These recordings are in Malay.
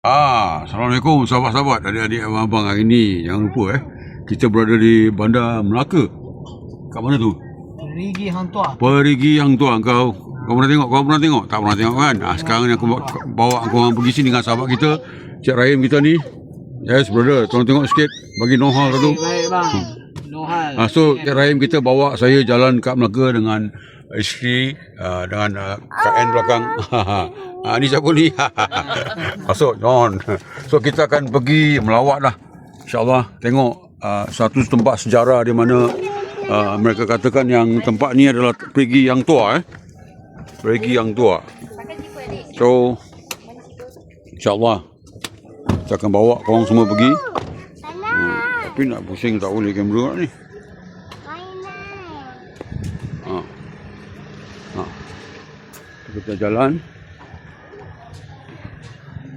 Assalamualaikum sahabat-sahabat, adik-adik abang-abang. Hari ni jangan lupa kita berada di Bandar Melaka. Kat mana tu? Perigi Hang Tuah. Perigi Hang Tuah. Kau pernah tengok? Kau pernah tengok? Tak pernah tengok kan? Sekarang ni aku bawa korang pergi sini dengan sahabat kita, Cik Rahim kita ni. Yes brother, tolong tengok sikit bagi know-how tu. Baik bang. Know-how. So Cik Rahim kita bawa saya jalan kat Melaka dengan isteri, dengan KN belakang. Ni siapa ni? Masuk John. So kita akan pergi melawat lah, InsyaAllah. Tengok satu tempat sejarah di mana mereka katakan yang tempat ni adalah Perigi Hang Tuah. Perigi Hang Tuah. So InsyaAllah kita akan bawa korang semua pergi. Tapi nak pusing tak boleh kamera ni. Kita jalan.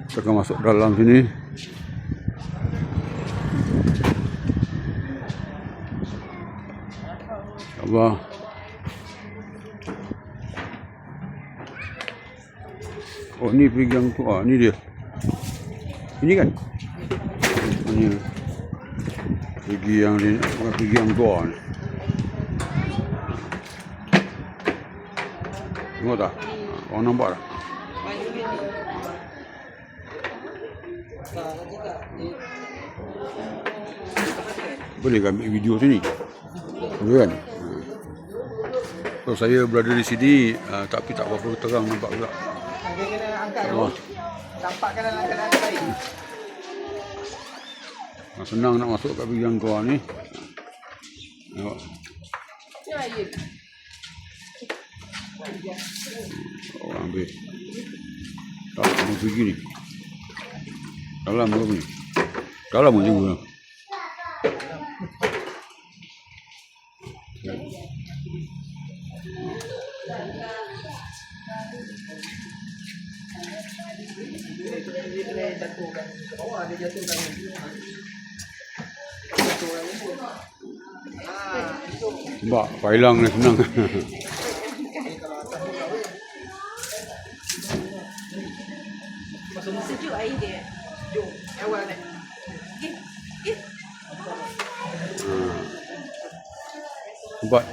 Kita akan masuk dalam sini. InsyaAllah. Oh ni Perigi Hang Tuah. Ni dia. Ini kan? Ini Perigi yang ni, Perigi Hang Tuah ni. Tengok tak? Korang nampak tak? Boleh kan ambil video sini? Boleh kan? So saya berada di sini, tapi tak berapa terang nampak pula. Kena angkat dulu. Tampakkan dalam keadaan baik. Senang nak masuk kat Perigi Hang Tuah ni. Tengok. Orang ambil. Tak mau pergi ni. Dalam ke ni? Dalam pun juga. Nampak pailang ni senang. Sejuk air dia. Sejuk. Awal ni. Tempat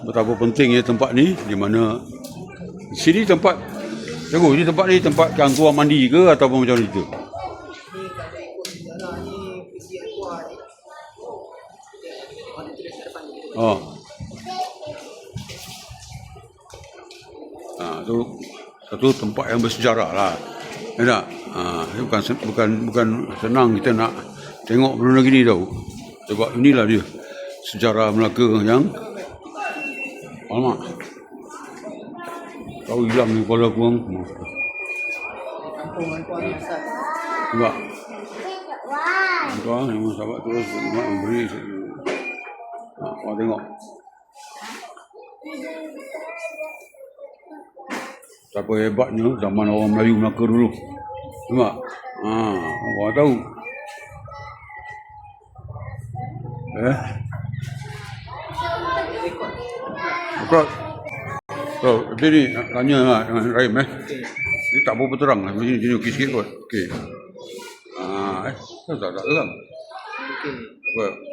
betapa pentingnya tempat ni, di mana sini tempat Cikgu, ini tempat ni tempat Hang Tuah mandi ke ataupun macam mana tu? Oh. Tu satu tempat yang bersejarah lah. Ya tak? Bukan senang kita nak tengok benda gini tau. Sebab inilah dia sejarah Melaka yang alamak. Kau hilang ni kepala aku. Nampak? Tuan, memang sahabat terus memberi. Kau tengok. Siapa hebatnya zaman orang Melayu Melaka dulu. Nampak? Kau tahu. Rekod. So, jadi nak tanya lah dengan Rahim Ni tak berapa terang lah. Sini okey sikit kot. Okey. Tak terang. Okey.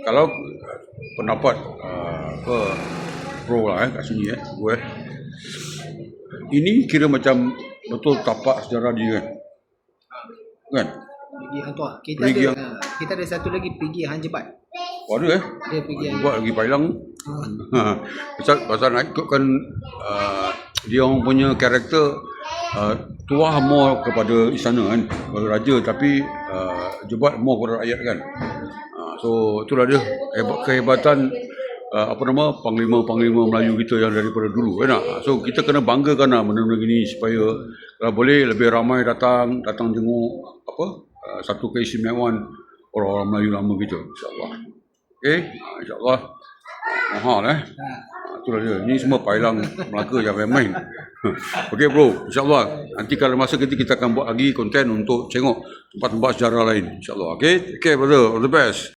Kalau pendapat pro lah kat sini gue. Ini kira macam betul tapak sejarah dia kan? Kan? Perigi Hang Tuah. Kita ada satu lagi Perigi Hang Jebat. Oh ada Dia Perigi Hang buat lagi pailang. Pasal nak ikutkan dia orang punya karakter Tuah more kepada istana kan, kepada raja, tapi Jebat more kepada rakyat kan. So itulah dia kehebatan panglima-panglima Melayu kita yang daripada dulu kan. So kita kena banggakan lah benda-benda gini supaya kalau boleh lebih ramai datang jenguk satu keistimewaan orang-orang Melayu lama kita, insya-Allah. Okey, insya-Allah. Mahal itulah dia. Ini semua pailang Melaka yang main-main. Okey bro, insya-Allah. Nanti kalau masa kita akan buat lagi konten untuk tengok tempat-tempat sejarah lain, insya-Allah. Okey, brother, all the best.